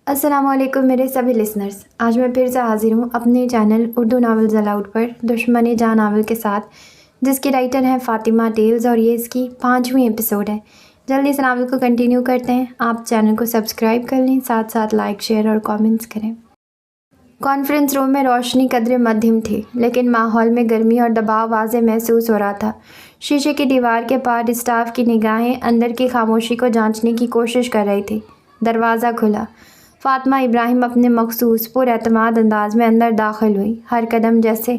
السلام علیکم میرے سبھی لسنرز، آج میں پھر سے حاضر ہوں اپنے چینل اردو ناولز الاؤڈ پر دشمن جان ناول کے ساتھ، جس کی رائٹر ہیں فاطمہ ٹیلز اور یہ اس کی 5ویں ایپیسوڈ ہے۔ جلدی اس ناول کو کنٹینیو کرتے ہیں۔ آپ چینل کو سبسکرائب کر لیں، ساتھ ساتھ لائک، شیئر اور کامنٹس کریں۔ کانفرنس روم میں روشنی قدرے مدھم تھی، لیکن ماحول میں گرمی اور دباؤ واضح محسوس ہو رہا تھا۔ شیشے کی دیوار کے پار اسٹاف کی نگاہیں اندر کی خاموشی کو جانچنے کی کوشش کر رہی تھی۔ دروازہ کھلا۔ فاطمہ ابراہیم اپنے مخصوص پر اعتماد انداز میں اندر داخل ہوئی، ہر قدم جیسے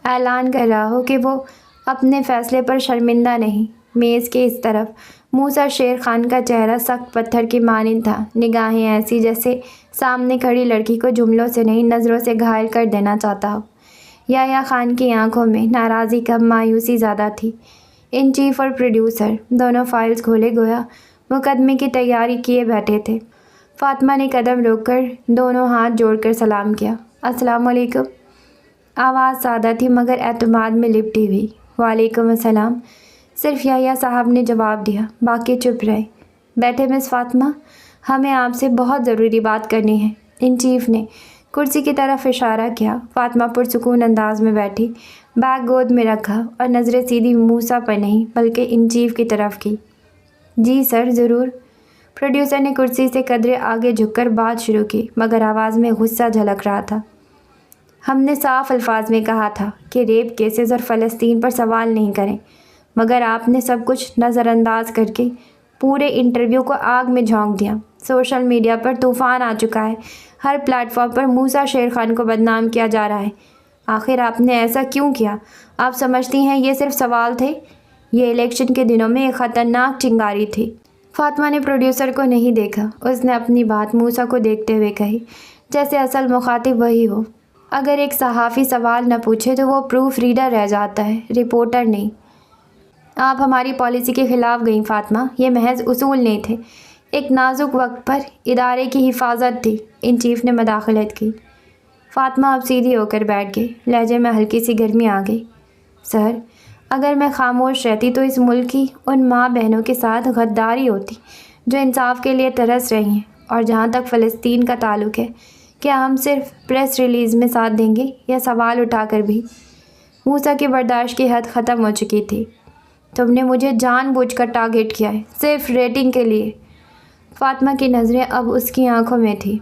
اعلان کر رہا ہو کہ وہ اپنے فیصلے پر شرمندہ نہیں۔ میز کے اس طرف موسیٰ شیر خان کا چہرہ سخت پتھر کی مانند تھا، نگاہیں ایسی جیسے سامنے کھڑی لڑکی کو جملوں سے نہیں نظروں سے گھائل کر دینا چاہتا ہو۔ یحییٰ خان کی آنکھوں میں ناراضی کم مایوسی زیادہ تھی۔ ان چیف اور پروڈیوسر دونوں فائلز کھولے گویا مقدمے کی تیاری کیے بیٹھے تھے۔ فاطمہ نے قدم روک کر دونوں ہاتھ جوڑ کر سلام کیا۔ السلام علیکم۔ آواز سادہ تھی مگر اعتماد میں لپٹی ہوئی۔ وعلیکم السلام، صرف یحییٰ صاحب نے جواب دیا، باقی چپ رہے۔ بیٹھے مس فاطمہ، ہمیں آپ سے بہت ضروری بات کرنی ہے۔ ان چیف نے کرسی کی طرف اشارہ کیا۔ فاطمہ پرسکون انداز میں بیٹھی، بیگ گود میں رکھا اور نظریں سیدھی موسیٰ پر نہیں بلکہ ان چیف کی طرف کی۔ جی سر، ضرور۔ پروڈیوسر نے کرسی سے قدرے آگے جھک کر بات شروع کی مگر آواز میں غصہ جھلک رہا تھا۔ ہم نے صاف الفاظ میں کہا تھا کہ ریپ کیسز اور فلسطین پر سوال نہیں کریں، مگر آپ نے سب کچھ نظر انداز کر کے پورے انٹرویو کو آگ میں جھونک دیا۔ سوشل میڈیا پر طوفان آ چکا ہے، ہر پلیٹ فارم پر موسیٰ شیر خان کو بدنام کیا جا رہا ہے۔ آخر آپ نے ایسا کیوں کیا؟ آپ سمجھتی ہیں یہ صرف سوال تھے؟ یہ الیکشن کے دنوں میں ایک خطرناک چنگاری تھی۔ فاطمہ نے پروڈیوسر کو نہیں دیکھا، اس نے اپنی بات موسیٰ کو دیکھتے ہوئے کہی، جیسے اصل مخاطب وہی ہو۔ اگر ایک صحافی سوال نہ پوچھے تو وہ پروف ریڈر رہ جاتا ہے، رپورٹر نہیں۔ آپ ہماری پالیسی کے خلاف گئیں فاطمہ، یہ محض اصول نہیں تھے، ایک نازک وقت پر ادارے کی حفاظت تھی۔ ان چیف نے مداخلت کی۔ فاطمہ اب سیدھی ہو کر بیٹھ گئی، لہجے میں ہلکی سی گرمی آ گئی۔ سر، اگر میں خاموش رہتی تو اس ملک کی ان ماں بہنوں کے ساتھ غداری ہوتی جو انصاف کے لیے ترس رہی ہیں۔ اور جہاں تک فلسطین کا تعلق ہے، کیا ہم صرف پریس ریلیز میں ساتھ دیں گے یا سوال اٹھا کر بھی؟ موسیٰ کی برداشت کی حد ختم ہو چکی تھی۔ تم نے مجھے جان بوجھ کر ٹارگٹ کیا ہے، صرف ریٹنگ کے لیے۔ فاطمہ کی نظریں اب اس کی آنکھوں میں تھی۔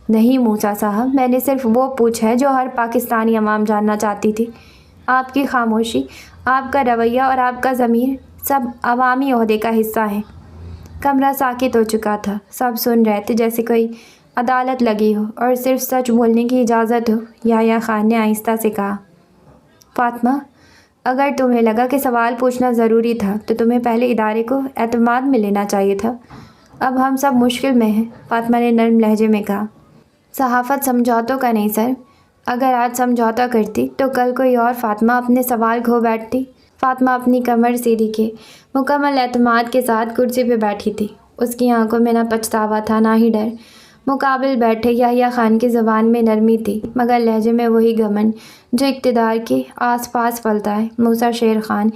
نہیں موسیٰ صاحب، میں نے صرف وہ پوچھا ہے جو ہر پاکستانی عوام جاننا چاہتی تھی۔ آپ کی خاموشی، آپ کا رویہ اور آپ کا ضمیر سب عوامی عہدے کا حصہ ہیں۔ کمرہ ساکت ہو چکا تھا، سب سن رہے تھے جیسے کوئی عدالت لگی ہو اور صرف سچ بولنے کی اجازت ہو۔ یحییٰ خان نے آہستہ سے کہا، فاطمہ، اگر تمہیں لگا کہ سوال پوچھنا ضروری تھا تو تمہیں پہلے ادارے کو اعتماد میں لینا چاہیے تھا۔ اب ہم سب مشکل میں ہیں، فاطمہ نے نرم لہجے میں کہا۔ صحافت سمجھوتوں کا نہیں سر، اگر آج سمجھوتا کرتی تو کل کوئی اور فاطمہ اپنے سوال کھو بیٹھتی۔ فاطمہ اپنی کمر سیدھی کے مکمل اعتماد کے ساتھ کرسی پہ بیٹھی تھی۔ اس کی آنکھوں میں نہ پچھتاوا تھا نہ ہی ڈر۔ مقابل بیٹھے یحییٰ خان کی زبان میں نرمی تھی مگر لہجے میں وہی گھمنڈ جو اقتدار کے آس پاس پلتا ہے۔ موسیٰ شیر خان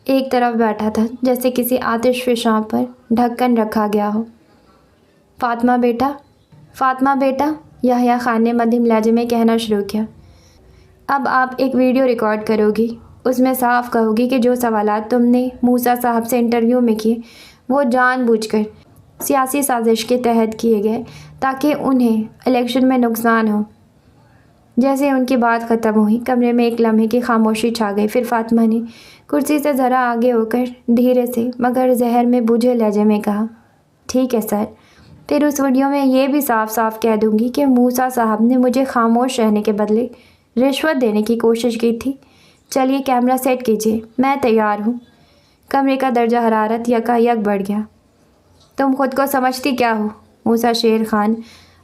ایک طرف بیٹھا تھا جیسے کسی آتش فشاں پر ڈھکن رکھا گیا ہو۔ فاطمہ بیٹا، یحییٰ خان نے مدھم لہجے میں کہنا شروع کیا، اب آپ ایک ویڈیو ریکارڈ کرو گی، اس میں صاف کہو گی کہ جو سوالات تم نے موسیٰ صاحب سے انٹرویو میں کیے وہ جان بوجھ کر سیاسی سازش کے تحت کیے گئے تاکہ انہیں الیکشن میں نقصان ہو۔ جیسے ان کی بات ختم ہوئی، کمرے میں ایک لمحے کی خاموشی چھا گئی۔ پھر فاطمہ نے کرسی سے ذرا آگے ہو کر دھیرے سے مگر زہر میں بجھے لہجے میں کہا، ٹھیک ہے سر، پھر اس ویڈیو میں یہ بھی صاف صاف کہہ دوں گی کہ موسیٰ صاحب نے مجھے خاموش رہنے کے بدلے رشوت دینے کی کوشش کی تھی۔ چلیے کیمرہ سیٹ کیجیے، میں تیار ہوں۔ کمرے کا درجہ حرارت یکایک بڑھ گیا۔ تم خود کو سمجھتی کیا ہو؟ موسیٰ شیر خان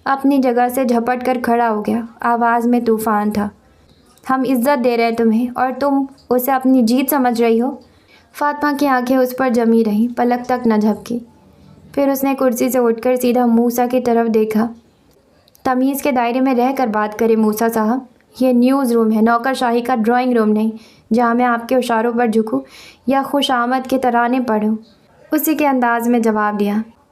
اپنی جگہ سے جھپٹ کر کھڑا ہو گیا، آواز میں طوفان تھا۔ ہم عزت دے رہے ہیں تمہیں اور تم اسے اپنی جیت سمجھ رہی ہو؟ فاطمہ کی آنکھیں اس پر جمی رہیں، پلک تک نہ جھپکی۔ پھر اس نے کرسی سے اٹھ کر سیدھا موسیٰ کی طرف دیکھا۔ تمیز کے دائرے میں رہ کر بات کرے موسیٰ صاحب، یہ نیوز روم ہے، نوکر شاہی کا ڈرائنگ روم نہیں جہاں میں آپ کے اشاروں پر جھکوں یا خوش آمد کے ترانے پڑھوں۔ اسی کے انداز میں جواب دیا۔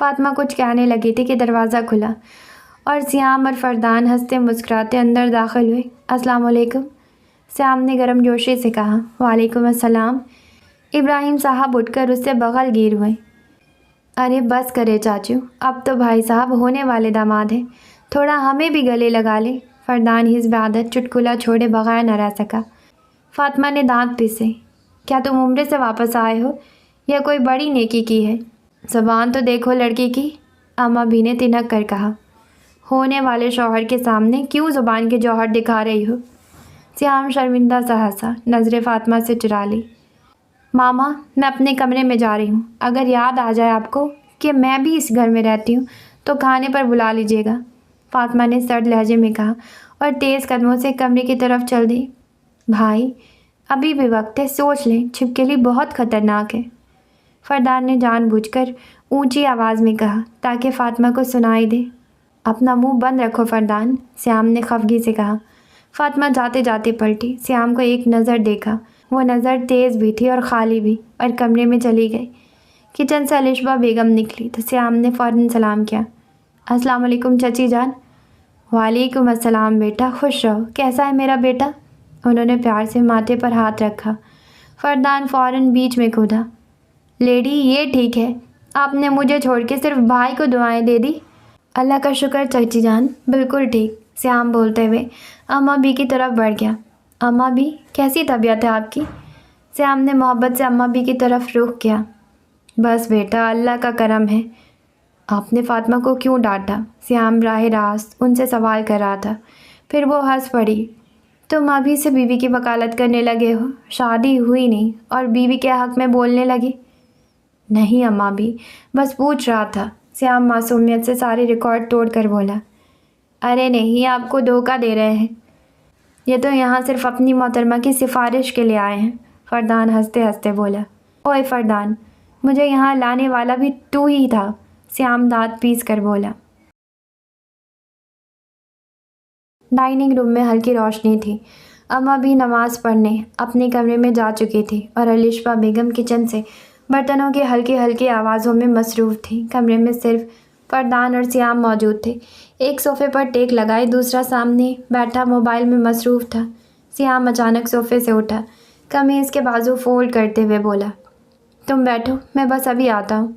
فاطمہ کچھ کہنے لگی تھی کہ دروازہ کھلا اور سیام اور فردان ہنستے مسکراتے اندر داخل ہوئے۔ السلام علیکم، سیام نے گرم جوشی سے کہا۔ وعلیکم السلام۔ ابراہیم صاحب اٹھ کر اس سے بغل گیر ہوئے۔ ارے بس کرے چاچو، اب تو بھائی صاحب ہونے والے داماد ہیں، تھوڑا ہمیں بھی گلے لگا لے۔ فردان حزب عادت چٹکلا چھوڑے بغیر نہ رہ سکا۔ فاطمہ نے دانت پیسے۔ کیا تم عمرے سے واپس آئے ہو یا کوئی بڑی نیکی کی ہے؟ زبان تو دیکھو لڑکی کی، اماں بھی نے تنک کر کہا۔ ہونے والے شوہر کے سامنے کیوں زبان کے جوہر دکھا رہی ہو؟ سیام شرمندہ سا ہنسا، نظریں فاطمہ سے چرا لی۔ ماما، میں اپنے کمرے میں جا رہی ہوں، اگر یاد آ جائے آپ کو کہ میں بھی اس گھر میں رہتی ہوں تو کھانے پر بلا لیجیے گا، فاطمہ نے سرد لہجے میں کہا اور تیز قدموں سے کمرے کی طرف چل دی۔ بھائی، ابھی بھی وقت ہے، سوچ لیں، چھپکلی بہت خطرناک ہے، فردان نے جان بوجھ کر اونچی آواز میں کہا تاکہ فاطمہ کو سنائی دے۔ اپنا منہ بند رکھو فردان، سیام نے خفگی سے کہا۔ فاطمہ جاتے جاتے پلٹی، سیام کو ایک نظر دیکھا، وہ نظر تیز بھی تھی اور خالی بھی، اور کمرے میں چلی گئی۔ کچن سے الشبہ بیگم نکلی تو سیام نے فوراً سلام کیا۔ السلام علیکم چچی جان۔ وعلیکم السلام بیٹا، خوش رہو، کیسا ہے میرا بیٹا؟ انہوں نے پیار سے ماتھے پر ہاتھ رکھا۔ فردان فوراً بیچ میں کھودا۔ لیڈی، یہ ٹھیک ہے، آپ نے مجھے چھوڑ کے صرف بھائی کو دعائیں دے دی؟ اللہ کا شکر چچی جان، بالکل ٹھیک، سیام بولتے ہوئے اماں بی کی طرف بڑھ گیا۔ اماں بی، کیسی طبیعت ہے آپ کی؟ سیام نے محبت سے اماں بی کی طرف رخ کیا۔ بس بیٹا، اللہ کا کرم ہے۔ آپ نے فاطمہ کو کیوں ڈانٹا؟ سیام راہ راست ان سے سوال کر رہا تھا، پھر وہ ہنس پڑی۔ تم ابھی سے بیوی کی وکالت کرنے لگے ہو، شادی ہوئی نہیں اور بیوی کے حق میں بولنے لگی؟ نہیں اماں بھی، بس پوچھ رہا تھا، سیام معصومیت سے سارے ریکارڈ توڑ کر بولا۔ ارے نہیں، آپ کو دھوکہ دے رہے ہیں، یہ تو یہاں صرف اپنی محترمہ کی سفارش کے لیے آئے ہیں، فردان ہنستے ہنستے بولا۔ اوئے فردان، مجھے یہاں لانے والا بھی تو ہی تھا، سیام دانت پیس کر بولا۔ ڈائننگ روم میں ہلکی روشنی تھی، اماں بھی نماز پڑھنے اپنے کمرے میں جا چکی تھی اور الشبہ بیگم کچن سے برتنوں کی ہلکی ہلکی آوازوں میں مصروف تھی۔ کمرے میں صرف فردان اور سیام موجود تھے۔ ایک صوفے پر ٹیک لگائے دوسرا سامنے بیٹھا موبائل میں مصروف تھا۔ سیام اچانک صوفے سے اٹھا، قمیض کے بازو فولڈ کرتے ہوئے بولا، تم بیٹھو، میں بس ابھی آتا ہوں۔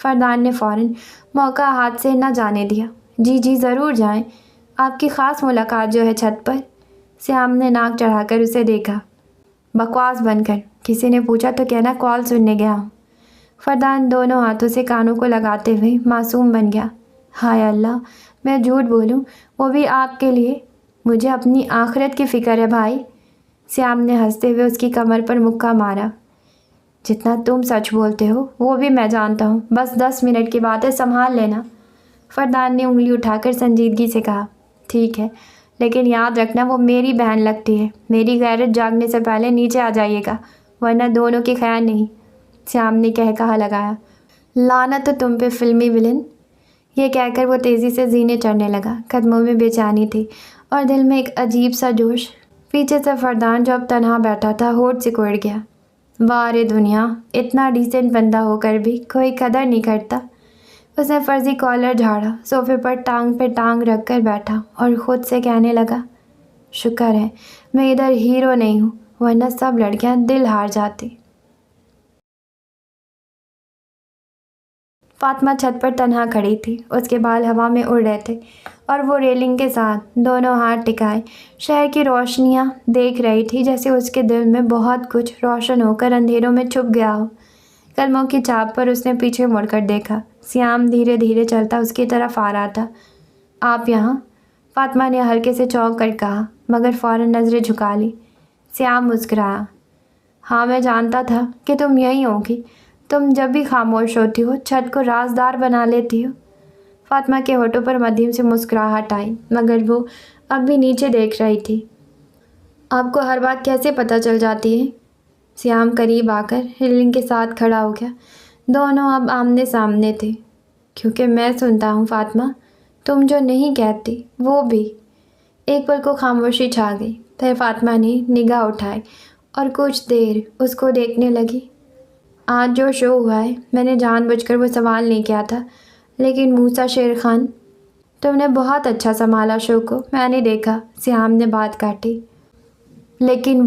فردان نے فوراً موقع ہاتھ سے نہ جانے دیا۔ جی جی ضرور جائیں، آپ کی خاص ملاقات جو ہے چھت پر۔ سیام نے ناک چڑھا کر اسے دیکھا۔ بکواس بند کر، کسی نے پوچھا تو کہنا کال سننے گیا ہوں۔ فردان دونوں ہاتھوں سے کانوں کو لگاتے ہوئے معصوم بن گیا۔ ہائے اللہ، میں جھوٹ بولوں، وہ بھی آپ کے لیے؟ مجھے اپنی آخرت کی فکر ہے بھائی۔ سیام نے ہنستے ہوئے اس کی کمر پر مکہ مارا۔ جتنا تم سچ بولتے ہو وہ بھی میں جانتا ہوں، بس 10 منٹ کی بات ہے، سنبھال لینا۔ فردان نے انگلی اٹھا کر سنجیدگی سے کہا، ٹھیک ہے، لیکن یاد رکھنا وہ میری بہن لگتی ہے، میری غیرت جاگنے سے پہلے نیچے آ جائیے گا، ورنہ دونوں کی خیر نہیں۔ سیام نے کہا لگایا۔ لعنت تو تم پہ فلمی ولن۔ یہ کہہ کر وہ تیزی سے زینے چڑھنے لگا، قدموں میں بے چینی تھی اور دل میں ایک عجیب سا جوش۔ پیچھے سے فردان جو اب تنہا بیٹھا تھا ہونٹ سکوڑ گیا۔ واہ رے دنیا، اتنا ڈیسنٹ بندہ ہو کر بھی کوئی قدر نہیں کرتا۔ اس نے فرضی کالر جھاڑا، صوفے پر ٹانگ پہ ٹانگ رکھ کر بیٹھا اور خود سے کہنے لگا، شکر ہے میں ادھر ہیرو نہیں ہوں، ورنہ سب لڑکیاں دل ہار جاتی۔ فاطمہ چھت پر تنہا کھڑی تھی، اس کے بال ہوا میں اڑ رہے تھے اور وہ ریلنگ کے ساتھ دونوں ہاتھ ٹکائے شہر کی روشنیاں دیکھ رہی تھی، جیسے اس کے دل میں بہت کچھ روشن ہو کر اندھیروں میں چھپ گیا ہو۔ قدموں کی چاپ پر اس نے پیچھے مڑ کر دیکھا، سیام دھیرے دھیرے چلتا اس کی طرف آ رہا تھا۔ آپ یہاں؟ فاطمہ نے ہلکے سے چونک کر کہا، مگر فوراً نظریں جھکا لی۔ سیام مسکرایا، ہاں میں جانتا تھا کہ تم یہیں ہوگی، تم جب بھی خاموش ہوتی ہو چھت کو رازدار بنا لیتی ہو۔ فاطمہ کے ہونٹوں پر مدھیم سے مسکراہٹ آئی، مگر وہ اب بھی نیچے دیکھ رہی تھی۔ آپ کو ہر بات کیسے پتہ چل جاتی ہے؟ سیام قریب آ کر ریلنگ کے ساتھ کھڑا ہو گیا۔ دونوں اب آمنے سامنے تھے۔ کیونکہ میں سنتا ہوں فاطمہ، تم جو نہیں کہتی وہ بھی۔ ایک پل کو خاموشی چھا گئی، پھر فاطمہ نے نگاہ اٹھائی اور کچھ دیر اس کو دیکھنے لگی۔ آج جو شو ہوا ہے، میں نے جان بوجھ کر وہ سوال نہیں کیا تھا، لیکن موسیٰ شیر خان، تم نے بہت اچھا سنبھالا شو کو، میں نے دیکھا، سیام نے بات کاٹی۔ لیکن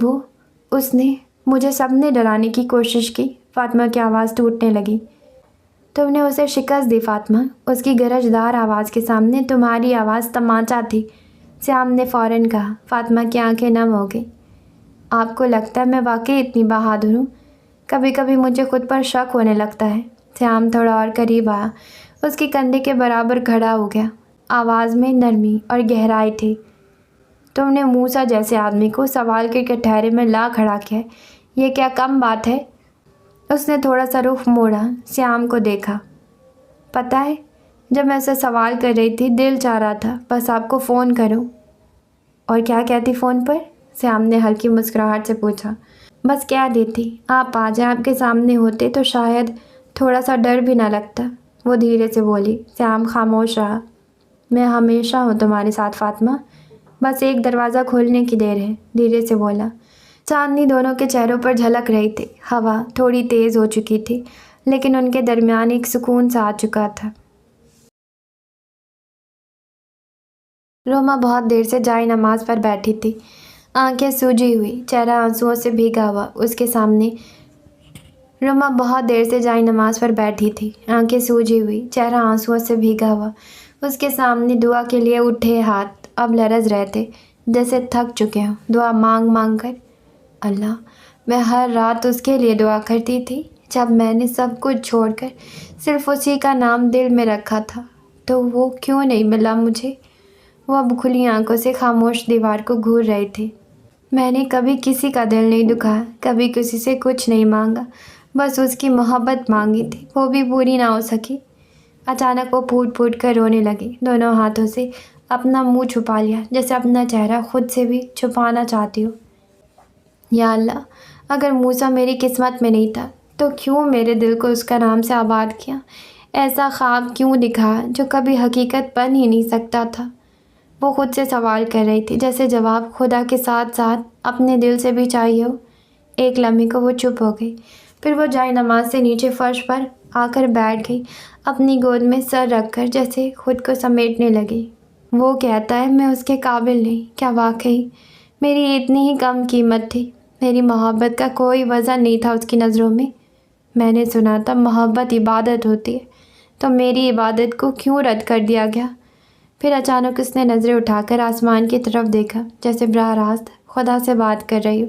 اس نے مجھے سب نے ڈرانے کی کوشش کی، فاطمہ کی آواز ٹوٹنے لگی۔ تم نے اسے شکست دی فاطمہ، اس کی گرجدار آواز کے سامنے تمہاری آواز تمانچہ تھی، سیام نے فوراً کہا۔ فاطمہ کی آنکھیں نم ہو گئی۔ آپ کو لگتا ہے میں واقعی اتنی بہادر ہوں؟ کبھی کبھی مجھے خود پر شک ہونے لگتا ہے۔ سیام تھوڑا اور قریب آیا، اس کی کندھے کے برابر کھڑا ہو گیا، آواز میں نرمی اور گہرائی تھی۔ تم نے موسیٰ جیسے آدمی کو سوال کے کٹہرے میں لا کھڑا کیا، یہ کیا کم بات ہے؟ اس نے تھوڑا سا رخ موڑا، سیام کو دیکھا۔ پتہ ہے، جب میں اسے سوال کر رہی تھی دل چاہ رہا تھا بس آپ کو فون کروں۔ اور کیا کہتی فون پر؟ سیام نے ہلکی مسکراہٹ سے پوچھا۔ بس کہہ دیتی آپ آ جائیں، آپ کے سامنے ہوتے تو شاید تھوڑا سا ڈر بھی نہ لگتا، وہ دھیرے سے بولی۔ سیام خاموش رہا۔ میں ہمیشہ ہوں تمہارے ساتھ فاطمہ، بس ایک دروازہ کھولنے کی دیر ہے، دھیرے سے بولا۔ چاندنی دونوں کے چہروں پر جھلک رہی تھی، ہوا تھوڑی تیز ہو چکی تھی، لیکن ان کے درمیان ایک سکون سا آ چکا تھا۔ روما بہت دیر سے جائے نماز پر بیٹھی تھی، آنکھیں سوجی ہوئی، چہرہ آنسوؤں سے بھیگا ہوا۔ اس کے سامنے روما بہت دیر سے جائے نماز پر بیٹھی تھی، آنکھیں سوجی ہوئی، چہرہ آنسوؤں سے بھیگا ہوا۔ اس کے سامنے دعا کے لیے اٹھے ہاتھ اب لرز رہے تھے، جیسے تھک چکے ہوں، دعا مانگ مانگ کر۔ اللہ، میں ہر رات اس کے لیے دعا کرتی تھی، جب میں نے سب کچھ چھوڑ کر صرف اسی کا نام دل میں رکھا تھا، تو وہ کیوں نہیں ملا مجھے؟ وہ اب کھلی آنکھوں سے خاموش دیوار کو گھور رہے تھے۔ میں نے کبھی کسی کا دل نہیں دکھایا، کبھی کسی سے کچھ نہیں مانگا، بس اس کی محبت مانگی تھی، وہ بھی پوری نہ ہو سکی۔ اچانک وہ پھوٹ پھوٹ کر رونے لگی، دونوں ہاتھوں سے اپنا منہ چھپا لیا، جیسے اپنا چہرہ خود سے بھی چھپانا چاہتی ہو۔ یا اللہ، اگر موسیٰ میری قسمت میں نہیں تھا تو کیوں میرے دل کو اس کا نام سے آباد کیا؟ ایسا خواب کیوں دکھا جو کبھی حقیقت بن ہی نہیں سکتا تھا؟ وہ خود سے سوال کر رہی تھی، جیسے جواب خدا کے ساتھ ساتھ اپنے دل سے بھی چاہیے ہو۔ ایک لمحے کو وہ چپ ہو گئی، پھر وہ جائے نماز سے نیچے فرش پر آ کر بیٹھ گئی، اپنی گود میں سر رکھ کر جیسے خود کو سمیٹنے لگی۔ وہ کہتا ہے میں اس کے قابل نہیں، کیا واقعی میری اتنی ہی کم قیمت تھی؟ میری محبت کا کوئی وزن نہیں تھا اس کی نظروں میں؟ میں نے سنا تھا محبت عبادت ہوتی ہے، تو میری عبادت کو کیوں رد کر دیا گیا؟ پھر اچانک اس نے نظریں اٹھا کر آسمان کی طرف دیکھا، جیسے براہ راست خدا سے بات کر رہی ہو۔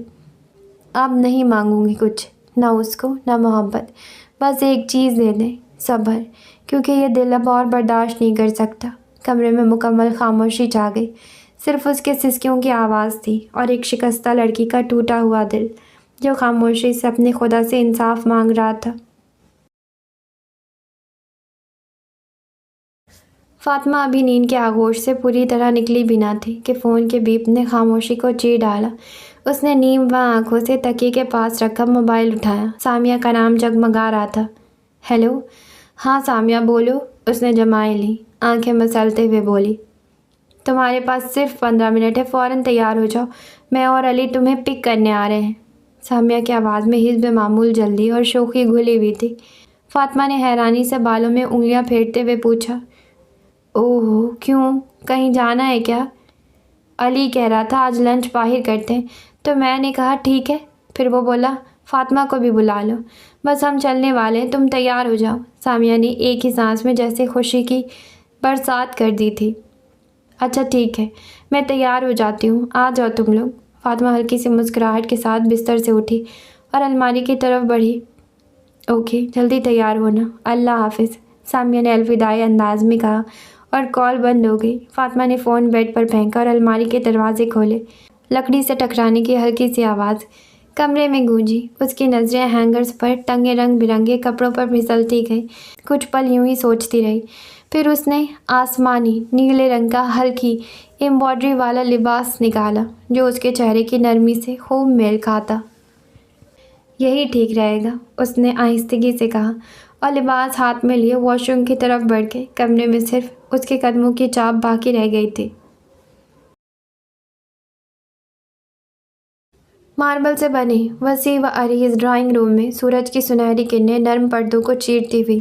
اب نہیں مانگوں گی کچھ، نہ اس کو نہ محبت، بس ایک چیز دے دیں، صبر، کیونکہ یہ دل اب اور برداشت نہیں کر سکتا۔ کمرے میں مکمل خاموشی چھا گئی، صرف اس کے سسکیوں کی آواز تھی اور ایک شکستہ لڑکی کا ٹوٹا ہوا دل جو خاموشی سے اپنے خدا سے انصاف مانگ رہا تھا۔ فاطمہ ابھی نیند کے آغوش سے پوری طرح نکلی بھی نہ تھی کہ فون کے بیپ نے خاموشی کو چیر ڈالا۔ اس نے نیم و آنکھوں سے تکیے کے پاس رکھا موبائل اٹھایا، سامیہ کا نام جگمگا رہا تھا۔ ہیلو، ہاں سامیہ بولو، اس نے جمائے لی، آنکھیں مسلتے ہوئے بولی۔ تمہارے پاس صرف 15 منٹ ہے، فوراً تیار ہو جاؤ، میں اور علی تمہیں پک کرنے آ رہے ہیں۔ سامیہ کی آواز میں حسب معمول جلدی اور شوخی گھلی ہوئی تھی۔ فاطمہ نے حیرانی سے بالوں میں انگلیاں پھیرتے ہوئے پوچھا، اوہ کیوں، کہیں جانا ہے کیا؟ علی کہہ رہا تھا آج لنچ باہر کرتے ہیں، تو میں نے کہا ٹھیک ہے، پھر وہ بولا فاطمہ کو بھی بلا لو، بس ہم چلنے والے ہیں، تم تیار ہو جاؤ۔ سامیہ نے ایک ہی سانس میں جیسے خوشی کی برسات کر دی تھی۔ اچھا ٹھیک ہے، میں تیار ہو جاتی ہوں، آ جاؤ تم لوگ۔ فاطمہ ہلکی سی مسکراہٹ کے ساتھ بستر سے اٹھی اور الماری کی طرف بڑھی۔ اوکے، جلدی تیار ہونا، اللہ حافظ، سامیہ نے الوداعی انداز میں کہا اور کال بند ہو گئی۔ فاطمہ نے فون بیڈ پر پھینکا اور الماری کے دروازے کھولے۔ لکڑی سے ٹکرانے کی ہلکی سی آواز کمرے میں گونجی، اس کی نظریں ہینگرز پر ٹنگے رنگ برنگے کپڑوں پر پھسلتی گئیں، کچھ پل یوں ہی سوچتی رہی۔ پھر اس نے آسمانی نیلے رنگ کا ہلکی ایمبرائڈری والا لباس نکالا جو اس کے چہرے کی نرمی سے خوب میل کھاتا۔ یہی ٹھیک رہے گا، اس نے آہستگی سے کہا، اور لباس ہاتھ میں لیے واش روم کی طرف بڑھ گئی۔ کمرے میں صرف اس کے قدموں کی چاپ باقی رہ گئی تھی۔ ماربل سے بنے وسیع و عریض ڈرائنگ روم میں سورج کی سنہری کرنیں نرم پردوں کو چیرتی ہوئی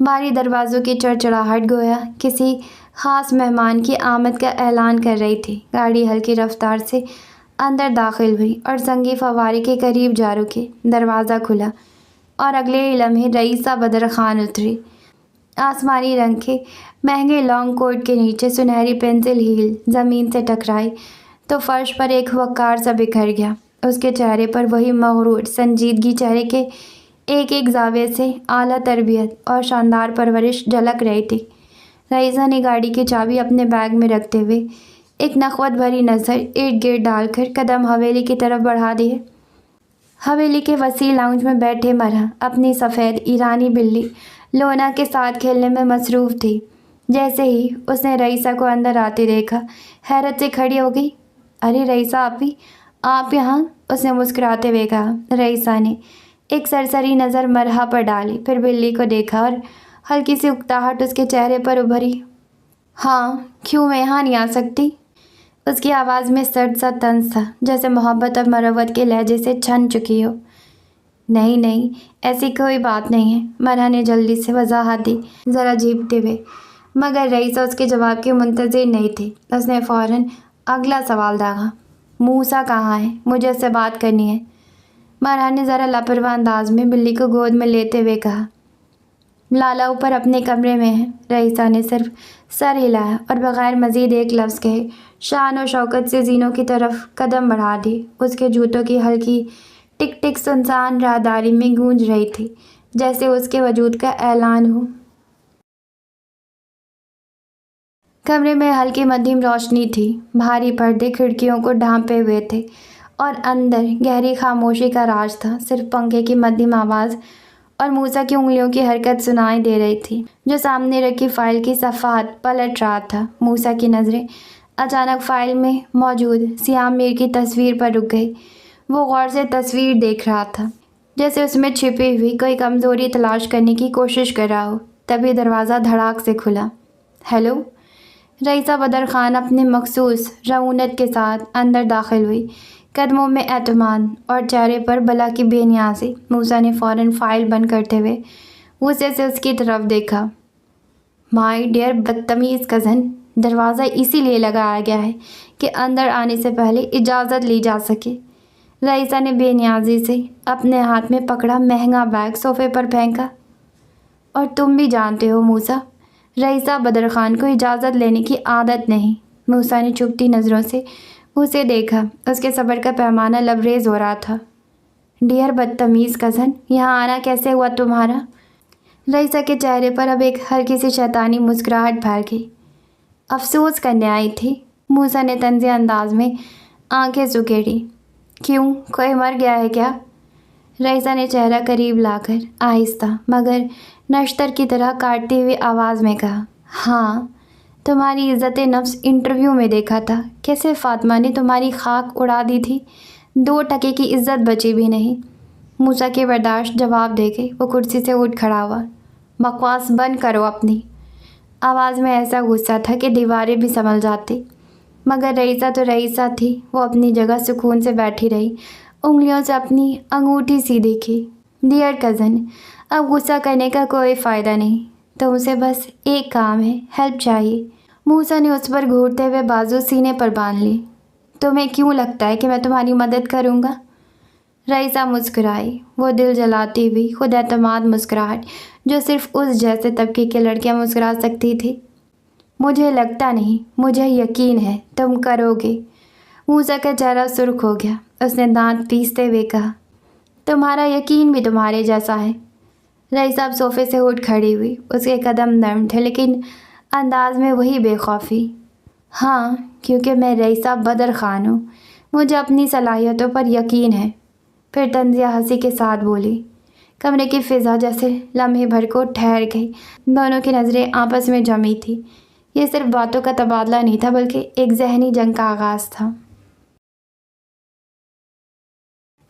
بھاری دروازوں کی چڑچڑاہٹ گویا کسی خاص مہمان کی آمد کا اعلان کر رہی تھی۔ گاڑی ہلکی رفتار سے اندر داخل ہوئی اور سنگی فوارے کے قریب جا رکی۔ دروازہ کھلا اور اگلے ہی لمحے رئیسہ بدر خان اتری۔ آسمانی رنگ کے مہنگے لانگ کوٹ کے نیچے سنہری پنسل ہیل زمین سے ٹکرائی تو فرش پر ایک وقار سا بکھر گیا۔ اس کے چہرے پر وہی مغرور سنجیدگی، چہرے کے ایک ایک زاویے سے اعلیٰ تربیت اور شاندار پرورش جھلک رہی تھی۔ رئیسہ نے گاڑی کی چابی اپنے بیگ میں رکھتے ہوئے ایک نخوت بھری نظر ارد گرد ڈال کر قدم حویلی کی طرف بڑھا دیے۔ حویلی کے وسیع لاؤنج میں بیٹھے مرحا اپنی سفید ایرانی بلی لونا کے ساتھ کھیلنے میں مصروف تھی۔ جیسے ہی اس نے رئیسہ کو اندر آتے دیکھا، حیرت سے کھڑی ہو گئی۔ ارے رئیسہ آپ یہاں؟ اس نے مسکراتے ہوئے کہا۔ رئیسہ نے ایک سرسری نظر مرحا پر ڈالی، پھر بلی کو دیکھا اور ہلکی سی اکتاہٹ اس کے چہرے پر ابھری۔ ہاں، کیوں میں یہاں نہیں آ سکتی؟ اس کی آواز میں سرد سا طنز تھا، جیسے محبت اور مروت کے لہجے سے چھن چکی ہو۔ نہیں، ایسی کوئی بات نہیں ہے، مرحا نے جلدی سے وضاحت دی، ذرا جھیپتے ہوئے۔ مگر رئیسہ اس کے جواب کے منتظر نہیں تھے۔ اس نے فوراً اگلا سوال داغا۔ موسیٰ کہاں ہے؟ مجھے اس سے بات کرنی ہے۔ مرحا نے ذرا لاپرواہ انداز میں بلی کو گود میں لیتے ہوئے کہا۔ لالا اوپر اپنے کمرے میں ہے۔ رئیسہ نے صرف سر ہلایا اور بغیر مزید ایک لفظ کہے شان و شوکت سے زینوں کی طرف قدم بڑھا دی۔ اس کے جوتوں کی ہلکی ٹک ٹک سنسان راہداری میں گونج رہی تھی، جیسے اس کے وجود کا اعلان ہو۔ کمرے میں ہلکی مدھم روشنی تھی، بھاری پردے کھڑکیوں کو ڈھانپے ہوئے تھے اور اندر گہری خاموشی کا راج تھا۔ صرف پنکھے کی مدھم آواز اور موسیٰ کی انگلیوں کی حرکت سنائی دے رہی تھی، جو سامنے رکھی فائل کی صفحات پلٹ رہا تھا۔ موسیٰ کی نظریں اچانک فائل میں موجود سیاہ میر کی تصویر پر رک گئی۔ وہ غور سے تصویر دیکھ رہا تھا، جیسے اس میں چھپی ہوئی کوئی کمزوری تلاش کرنے کی کوشش کر رہا ہو۔ تبھی دروازہ دھڑاک سے کھلا۔ ہیلو! رئیسہ بدر خان اپنے مخصوص رعونت کے ساتھ اندر داخل ہوئی، قدموں میں اعتماد اور چہرے پر بلا کی بے نیازی۔ موسیٰ نے فوراً فائل بند کرتے ہوئے غصے سے اس کی طرف دیکھا۔ مائی ڈیئر بدتمیز کزن، دروازہ اسی لیے لگایا گیا ہے کہ اندر آنے سے پہلے اجازت لی جا سکے۔ رئیسہ نے بے نیازی سے اپنے ہاتھ میں پکڑا مہنگا بیگ صوفے پر پھینکا۔ اور تم بھی جانتے ہو موسیٰ، رئیسہ بدر خان کو اجازت لینے کی عادت نہیں۔ موسیٰ نے چپتی نظروں سے اسے دیکھا۔ اس کے صبر کا پیمانہ لبریز ہو رہا تھا۔ ڈیئر بدتمیز کزن، یہاں آنا کیسے ہوا تمہارا؟ رئیسہ کے چہرے پر اب ایک ہلکی سی شیطانی مسکراہٹ پھیل گئی۔ افسوس کرنے آئی تھی، موسیٰ نے طنزیہ انداز میں آنکھیں سکیڑی۔ کیوں، کوئی مر گیا ہے کیا؟ رئیسہ نے چہرہ قریب لا کر آہستہ مگر نشتر کی طرح کاٹتی ہوئی آواز میں کہا۔ ہاں، تمہاری عزت نفس انٹرویو میں دیکھا تھا، کیسے فاطمہ نے تمہاری خاک اڑا دی تھی، 2 ٹکے کی عزت بچی بھی نہیں۔ موسیٰ کی برداشت جواب دے گئی۔ وہ کرسی سے اٹھ کھڑا ہوا۔ بکواس بند کرو اپنی۔ آواز میں ایسا غصہ تھا کہ دیواریں بھی سنبھل جاتی۔ مگر رئیسہ تو رئیسہ تھی۔ وہ اپنی جگہ سکون سے بیٹھی رہی، انگلیوں سے اپنی انگوٹھی سیدھی کی۔ ڈیئر کزن، اب غصہ کرنے کا کوئی فائدہ نہیں، تم سے بس ایک کام ہے، ہیلپ چاہیے۔ موسیٰ نے اس پر گھورتے ہوئے بازو سینے پر باندھ لی۔ تمہیں کیوں لگتا ہے کہ میں تمہاری مدد کروں گا؟ رئیسہ مسکرائی، وہ دل جلاتی ہوئی خود اعتماد مسکراہٹ جو صرف اس جیسے طبقے کی لڑکیاں مسکرا سکتی تھی۔ مجھے لگتا نہیں، مجھے یقین ہے تم کرو گے۔ موسیٰ کا چہرہ سرخ ہو گیا۔ اس نے دانت پیستے ہوئے کہا۔ تمہارا یقین بھی تمہارے جیسا ہے۔ رئیسہ اب صوفے سے اٹھ کھڑی ہوئی۔ اس کے قدم نرم تھے لیکن انداز میں وہی بے خوفی۔ ہاں، کیونکہ میں رئیسہ بدر خان ہوں، مجھے اپنی صلاحیتوں پر یقین ہے۔ پھر طنزیہ ہنسی کے ساتھ بولی۔ کمرے کی فضا جیسے لمحے بھر کو ٹھہر گئی۔ دونوں کی نظریں آپس میں جمی تھی۔ یہ صرف باتوں کا تبادلہ نہیں تھا بلکہ ایک ذہنی جنگ کا آغاز تھا۔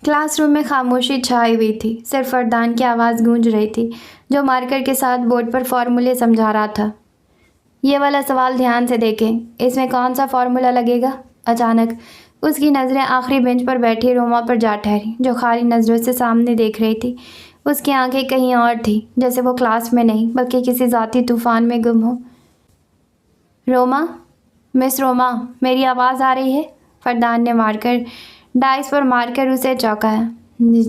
کلاس روم میں خاموشی چھائی ہوئی تھی۔ صرف فردان کی آواز گونج رہی تھی جو مارکر کے ساتھ بورڈ پر فارمولے سمجھا رہا تھا۔ یہ والا سوال دھیان سے دیکھیں، اس میں کون سا فارمولا لگے گا؟ اچانک اس کی نظریں آخری بینچ پر بیٹھی روما پر جا ٹھہری، جو خالی نظروں سے سامنے دیکھ رہی تھی۔ اس کی آنکھیں کہیں اور تھیں، جیسے وہ کلاس میں نہیں بلکہ کسی ذاتی طوفان میں گم ہو۔ روما، مس روما، میری آواز آ رہی ہے؟ فردان نے ڈائس پر مار کر اسے چونکایا۔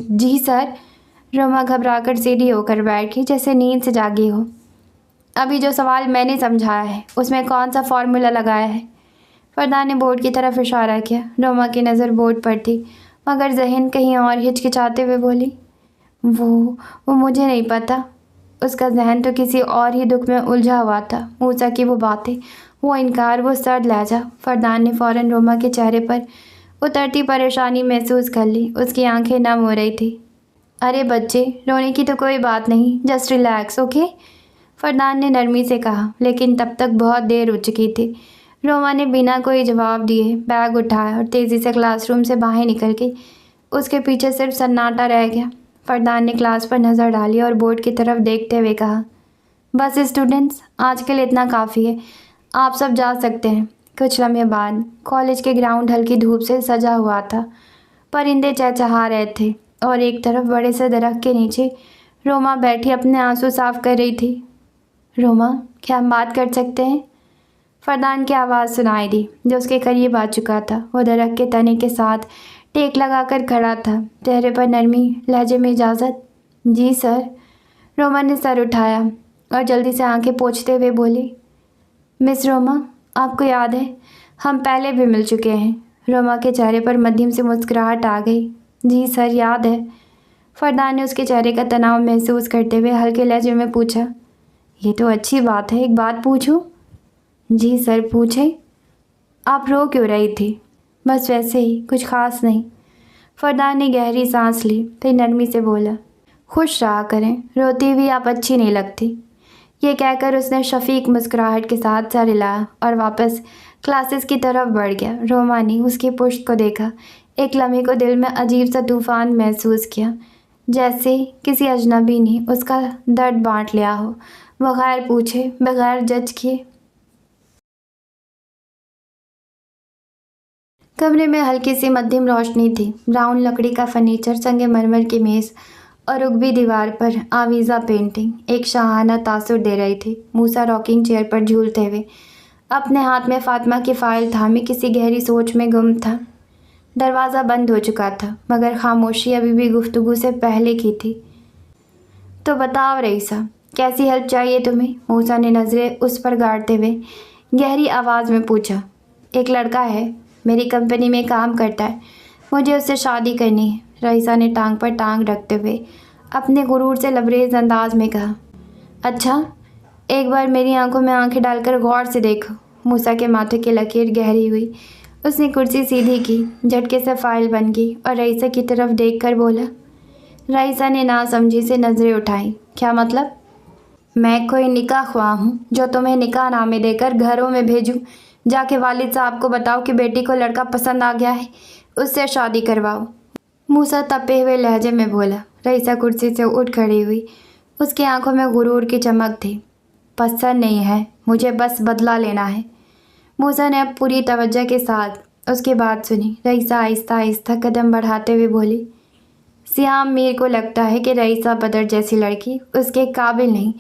جی سر۔ روما گھبرا کر سیدھی ہو کر بیٹھ گئی جیسے نیند سے جاگی ہو۔ ابھی جو سوال میں نے سمجھایا ہے اس میں کون سا فارمولا لگایا ہے؟ فردان نے بورڈ کی طرف اشارہ کیا۔ روما کی نظر بورڈ پر تھی مگر ذہن کہیں اور ہچکچاتے ہوئے بولی، وہ مجھے نہیں پتا۔ اس کا ذہن تو کسی اور ہی دکھ میں الجھا ہوا تھا۔ موسیٰ کی وہ باتیں، وہ انکار، وہ سرد لہجہ۔ فردان نے فوراً روما کے چہرے پر اترتی پریشانی محسوس کر لی۔ اس کی آنکھیں نم ہو رہی تھی۔ ارے بچے، رونے کی تو کوئی بات نہیں، جسٹ ریلیکس، اوکے؟ فردان نے نرمی سے کہا، لیکن تب تک بہت دیر ہو چکی تھی۔ روما نے بنا کوئی جواب دیے بیگ اٹھایا اور تیزی سے کلاس روم سے باہر نکل گئی۔ اس کے پیچھے صرف سناٹا رہ گیا۔ فردان نے کلاس پر نظر ڈالی اور بورڈ کی طرف دیکھتے ہوئے کہا، بس اسٹوڈنٹس، آج کے لیے اتنا کافی ہے، آپ سب جا سکتے ہیں۔ کچھ لمحے بعد کالج کے گراؤنڈ ہلکی دھوپ سے سجا ہوا تھا۔ پرندے چہچہا رہے تھے اور ایک طرف بڑے سے درخت کے نیچے روما بیٹھی اپنے آنسو صاف کر رہی تھی۔ روما، کیا ہم بات کر سکتے ہیں؟ فردان کی آواز سنائی دی جو اس کے قریب آ چکا تھا۔ وہ درخت کے تنے کے ساتھ ٹیک لگا کر کھڑا تھا، چہرے پر نرمی، لہجے میں اجازت۔ جی سر۔ روما نے سر اٹھایا اور جلدی سے آنکھیں پوچھتے ہوئے بولی، مس روما، آپ کو یاد ہے ہم پہلے بھی مل چکے ہیں؟ روما کے چہرے پر مدھم سی مسکراہٹ آ گئی۔ جی سر، یاد ہے۔ فردان نے اس کے چہرے کا تناؤ محسوس کرتے ہوئے ہلکے لہجے میں پوچھا۔ یہ تو اچھی بات ہے، ایک بات پوچھوں؟ جی سر، پوچھیں۔ آپ رو کیوں رہی تھی؟ بس ویسے ہی، کچھ خاص نہیں۔ فردان نے گہری سانس لی، پھر نرمی سے بولا، خوش رہا کریں، روتی ہوئی آپ اچھی نہیں لگتی۔ یہ کہہ کر اس نے شفیق مسکراہٹ کے ساتھ سر ہلایا اور واپس کلاسز کی طرف بڑھ گیا۔ روما نے اس کی پشت کو دیکھا۔ ایک لمحے کو دل میں عجیب سا طوفان محسوس کیا، جیسے کسی اجنبی نے اس کا درد بانٹ لیا ہو، بغیر پوچھے، بغیر جج کیے۔ کمرے میں ہلکی سی مدھم روشنی تھی۔ براؤن لکڑی کا فرنیچر، سنگ مرمر کی میز اور رکبی دیوار پر آویزہ پینٹنگ ایک شاہانہ تاثر دے رہی تھی۔ موسیٰ راکنگ چیئر پر جھولتے ہوئے اپنے ہاتھ میں فاطمہ کی فائل تھامے کسی گہری سوچ میں گم تھا۔ دروازہ بند ہو چکا تھا مگر خاموشی ابھی بھی گفتگو سے پہلے کی تھی۔ تو بتاؤ رئیسہ، کیسی ہیلپ چاہیے تمہیں؟ موسیٰ نے نظریں اس پر گاڑتے ہوئے گہری آواز میں پوچھا۔ ایک لڑکا ہے، میری کمپنی میں کام کرتا ہے، مجھے اس سے شادی کرنی ہے، رئیسہ نے ٹانگ پر ٹانگ رکھتے ہوئے اپنے غرور سے لبریز انداز میں کہا۔ اچھا، ایک بار میری آنکھوں میں آنکھیں ڈال کر غور سے دیکھو۔ موسیٰ کے ماتھے کی لکیر گہری ہوئی۔ اس نے کرسی سیدھی کی، جھٹکے سے فائل بن گئی اور رئیسہ کی طرف دیکھ کر بولا۔ رئیسہ نے ناسمجھی سے نظریں اٹھائیں۔ کیا مطلب؟ میں کوئی نکاح خواہ ہوں جو تمہیں نکاح نامے دے کر گھروں میں بھیجوں؟ جا کے والد صاحب کو بتاؤ کہ بیٹی کو لڑکا پسند آ گیا ہے، اس سے شادی کرواؤ۔ موسیٰ تپے ہوئے لہجے میں بولا۔ رئیسہ کرسی سے اٹھ کھڑی ہوئی۔ اس کی آنکھوں میں غرور کی چمک تھی۔ پسند نہیں ہے، مجھے بس بدلہ لینا ہے۔ موسیٰ نے اب پوری توجہ کے ساتھ اس کی بات سنی۔ رئیسہ آہستہ آہستہ قدم بڑھاتے ہوئے بولی، سیام میر کو لگتا ہے کہ رئیسہ بدر جیسی لڑکی اس کے قابل نہیں،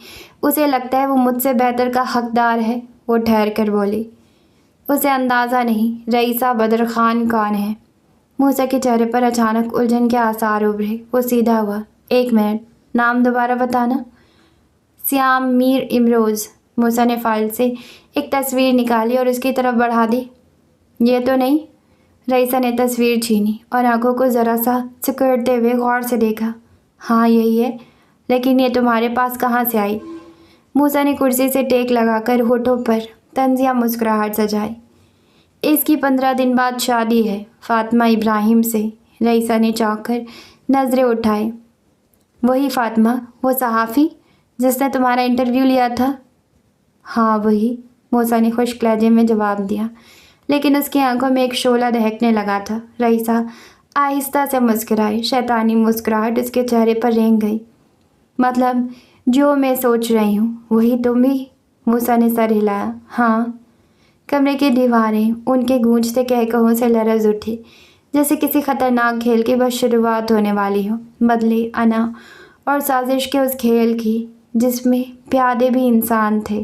اسے لگتا ہے وہ مجھ سے بہتر کا حقدار ہے۔ وہ ٹھہر کر بولی، اسے اندازہ نہیں رئیسہ بدر خان کون ہے؟ موسیٰ کے چہرے پر اچانک الجھن کے آثار ابھرے۔ وہ سیدھا ہوا۔ ایک منٹ، نام دوبارہ بتانا۔ سیام میر امروز۔ موسیٰ نے فائل سے ایک تصویر نکالی اور اس کی طرف بڑھا دی۔ یہ تو نہیں؟ رئیسہ نے تصویر چھینی اور آنکھوں کو ذرا سا سکیڑتے ہوئے غور سے دیکھا۔ ہاں یہی ہے، لیکن یہ تمہارے پاس کہاں سے آئی؟ موسیٰ نے کرسی سے ٹیک لگا کر ہونٹوں پر طنزیہ مسکراہٹ سجائی۔ اس کی 15 دن بعد شادی ہے فاطمہ ابراہیم سے۔ رئیسہ نے چونک کر نظریں اٹھائے۔ وہی فاطمہ، وہ صحافی جس نے تمہارا انٹرویو لیا تھا؟ ہاں وہی، موسیٰ نے خشک لہجے میں جواب دیا، لیکن اس کی آنکھوں میں ایک شعلہ دہکنے لگا تھا۔ رئیسہ آہستہ سے مسکرائی۔ شیطانی مسکراہٹ اس کے چہرے پر رینگ گئی۔ مطلب جو میں سوچ رہی ہوں وہی تم بھی؟ موسیٰ نے سر ہلایا۔ ہاں۔ کمرے کی دیواریں ان کے گونجتے قہقہوں سے لرز اٹھی، جیسے کسی خطرناک کھیل کی بس شروعات ہونے والی ہو۔ بدلے، انا اور سازش کے اس کھیل کی جس میں پیادے بھی انسان تھے۔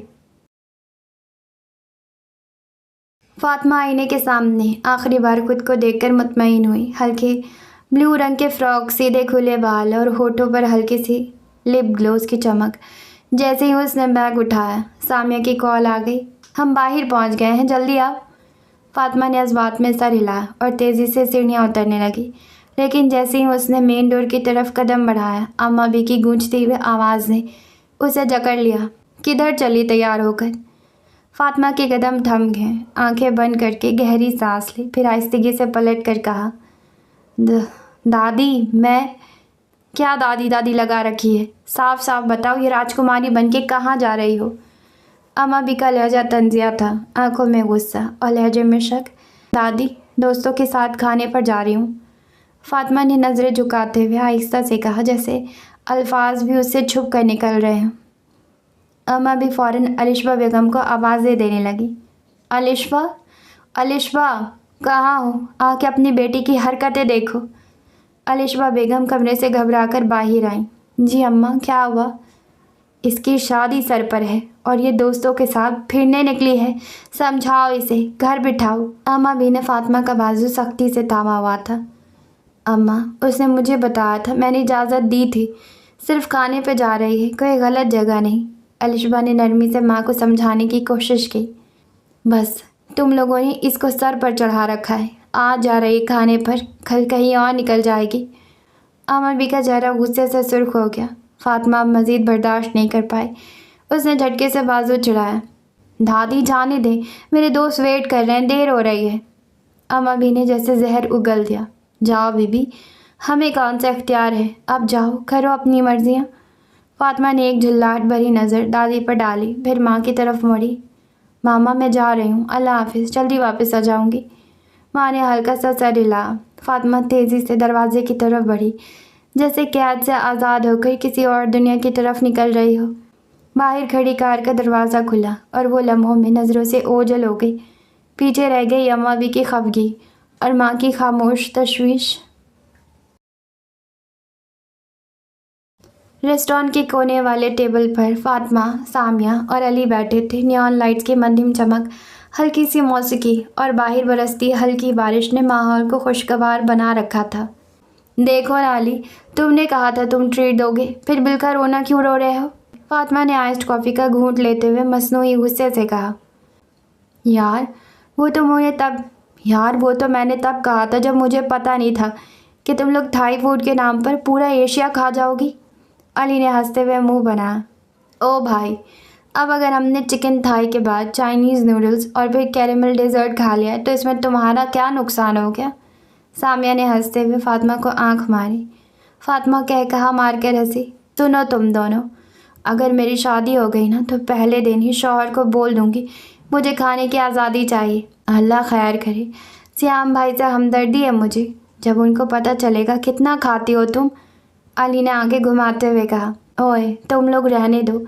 فاطمہ آئینے کے سامنے آخری بار خود کو دیکھ کر مطمئن ہوئی۔ ہلکے بلو رنگ کے فراک، سیدھے کھلے بال اور ہونٹوں پر ہلکی سی لپ گلوز کی چمک۔ جیسے ہی اس نے بیگ اٹھایا، سامیہ کی کال آ گئی۔ ہم باہر پہنچ گئے ہیں، جلدی آؤ۔ فاطمہ نے اس بات میں سر ہلایا اور تیزی سے سیڑھیاں اترنے لگی، لیکن جیسے ہی اس نے مین ڈور کی طرف قدم بڑھایا، اماں بھی کی گونجتی ہوئی آواز نے اسے جکڑ لیا۔ کدھر چلی تیار ہو کر؟ فاطمہ کے قدم تھم گئے، آنکھیں بند کر کے گہری سانس لی، پھر آہستگی سے پلٹ کر کہا، دادی میں کیا دادی دادی لگا رکھی ہے؟ صاف صاف بتاؤ، یہ راجکماری بن کے کہاں جا رہی ہو؟ اماں بھی کا لہجہ طنزیہ تھا، آنکھوں میں غصہ اور لہجے میں شک۔ دادی، دوستوں کے ساتھ کھانے پر جا رہی ہوں۔ فاطمہ نے نظریں جھکاتے ہوئے آہستہ سے کہا، جیسے الفاظ بھی اس سے چھپ کر نکل رہے ہیں۔ اماں بھی فوراً الشبہ بیگم کو آوازیں دینے لگی۔ الشبہ، الشبہ، کہاں ہو؟ آ کے اپنی بیٹی کی حرکتیں دیکھو۔ الشبہ بیگم کمرے سے گھبرا کر باہر آئیں۔ جی اماں، کیا ہوا؟ اس کی شادی سر پر ہے اور یہ دوستوں کے ساتھ پھرنے نکلی ہے، سمجھاؤ اسے، گھر بٹھاؤ۔ اماں بھی نے فاطمہ کا بازو سختی سے تھاما ہوا تھا۔ اماں، اس نے مجھے بتایا تھا، میں نے اجازت دی تھی، صرف کھانے پہ جا رہی ہے، کوئی غلط جگہ نہیں۔ الشبہ نے نرمی سے ماں کو سمجھانے کی کوشش کی۔ بس تم لوگوں نے اس کو سر پر چڑھا رکھا ہے، آج جا رہی کھانے پر، کل کہیں اور نکل جائے گی۔ اماں بھی کا چہرہ غصے سے سرخ ہو گیا۔ فاطمہ اب مزید برداشت نہیں کر پائی، اس نے جھٹکے سے بازو چڑھایا۔ دادی جانے دیں، میرے دوست ویٹ کر رہے ہیں، دیر ہو رہی ہے۔ اماں بھی نے جیسے زہر اگل دیا۔ جاؤ بی بی، ہمیں کون سا اختیار ہے، اب جاؤ، کرو اپنی مرضیاں۔ فاطمہ نے ایک جھلاہٹ بھری نظر دادی پر ڈالی، پھر ماں کی طرف مڑی۔ ماما، میں جا رہی ہوں، اللہ حافظ، جلدی واپس آ جاؤں گی۔ ماں نے ہلکا سا سر ہلایا۔ فاطمہ تیزی سے دروازے کی طرف بڑھی، جیسے قید سے آزاد ہو کر کسی اور دنیا کی طرف نکل رہی ہو۔ باہر کھڑی کار کا دروازہ کھلا اور وہ لمحوں میں نظروں سے اوجھل ہو گئی۔ پیچھے رہ گئی اماں بھی کی خفگی اور ماں کی خاموش تشویش۔ ریسٹورانٹ کے کونے والے ٹیبل پر فاطمہ، سامیہ اور علی بیٹھے تھے۔ نیون لائٹس کی مدھم چمک، ہلکی سی موسیقی اور باہر برستی ہلکی بارش نے ماحول کو خوشگوار بنا رکھا تھا۔ دیکھو نا علی، تم نے کہا تھا تم ٹریٹ دو گے، پھر مل کر رونا کیوں رو رہے ہو؟ فاطمہ نے آئسڈ کافی کا گھونٹ لیتے ہوئے مصنوعی غصے سے کہا۔ یار وہ تو میں نے تب کہا تھا جب مجھے پتہ نہیں تھا کہ تم لوگ تھائی فوڈ کے نام پر پورا ایشیا کھا جاؤ گی۔ علی نے ہنستے ہوئے منہ بنایا۔ او بھائی، اب اگر ہم نے چکن تھائی کے بعد چائنیز نوڈلز اور پھر کیرمل ڈیزرٹ کھا لیا تو اس میں تمہارا کیا نقصان ہو گیا؟ سامیہ نے ہنستے ہوئے فاطمہ کو آنکھ ماری۔ فاطمہ کہا مار کر ہنسی۔ سنو تم دونوں، اگر میری شادی ہو گئی نا تو پہلے دن ہی شوہر کو بول دوں گی مجھے کھانے کی آزادی چاہیے۔ اللہ خیر کرے، سیام بھائی سے ہمدردی ہے مجھے، جب ان کو پتہ چلے گا کتنا کھاتی ہو تم۔ علی نے آنکھیں گھماتے ہوئے کہا۔ اوئے تم لوگ رہنے دو،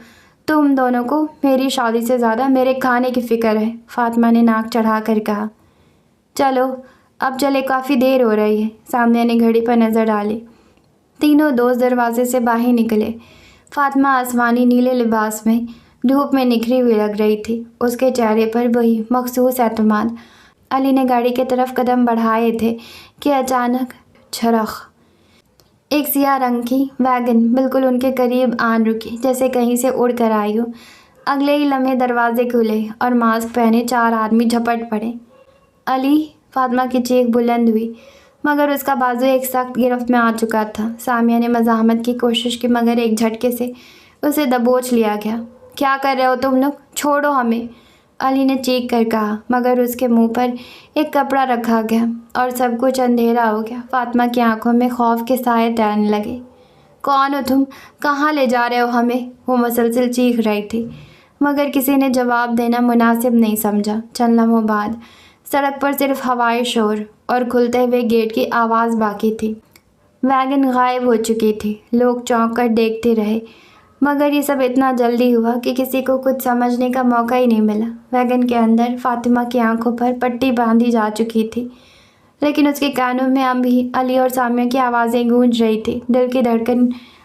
تم دونوں کو میری شادی سے زیادہ میرے کھانے کی فکر ہے، فاطمہ نے ناک چڑھا کر کہا۔ چلو اب چلے، کافی دیر ہو رہی ہے۔ سامنے نے گھڑی پر نظر ڈالی۔ تینوں دوست دروازے سے باہر نکلے۔ فاطمہ آسمانی نیلے لباس میں دھوپ میں نکھری ہوئی لگ رہی تھی، اس کے چہرے پر وہی مخصوص اعتماد۔ علی نے گاڑی کی طرف قدم بڑھائے تھے کہ اچانک چھرخ، ایک سیاہ رنگ کی ویگن بالکل ان کے قریب آن رکی، جیسے کہیں سے اڑ کر آئی ہو۔ اگلے ہی لمحے دروازے کھلے اور ماسک پہنے 4 آدمی جھپٹ پڑے۔ علی، فاطمہ کی چیخ بلند ہوئی، مگر اس کا بازو ایک سخت گرفت میں آ چکا تھا۔ سامیہ نے مزاحمت کی کوشش کی مگر ایک جھٹکے سے اسے دبوچ لیا گیا۔ کیا کر رہے ہو تم لوگ؟ چھوڑو ہمیں، علی نے چیخ کر کہا، مگر اس کے منہ پر ایک کپڑا رکھا گیا اور سب کچھ اندھیرا ہو گیا۔ فاطمہ کی آنکھوں میں خوف کے سائے تیرنے لگے۔ کون ہو تم؟ کہاں لے جا رہے ہو ہمیں؟ وہ مسلسل چیخ رہی تھی، مگر کسی نے جواب دینا مناسب نہیں سمجھا۔ چند لمحوں بعد سڑک پر صرف ہوائی شور اور کھلتے ہوئے گیٹ کی آواز باقی تھی۔ ویگن غائب ہو چکی تھی۔ لوگ چونک کر دیکھتے رہے، مگر یہ سب اتنا جلدی ہوا کہ کسی کو کچھ سمجھنے کا موقع ہی نہیں ملا۔ ویگن کے اندر فاطمہ کی آنکھوں پر پٹی باندھی جا چکی تھی، لیکن اس کے کانوں میں اب بھی علی اور سامیہ کی آوازیں گونج رہی تھی۔ دل کی دھڑکن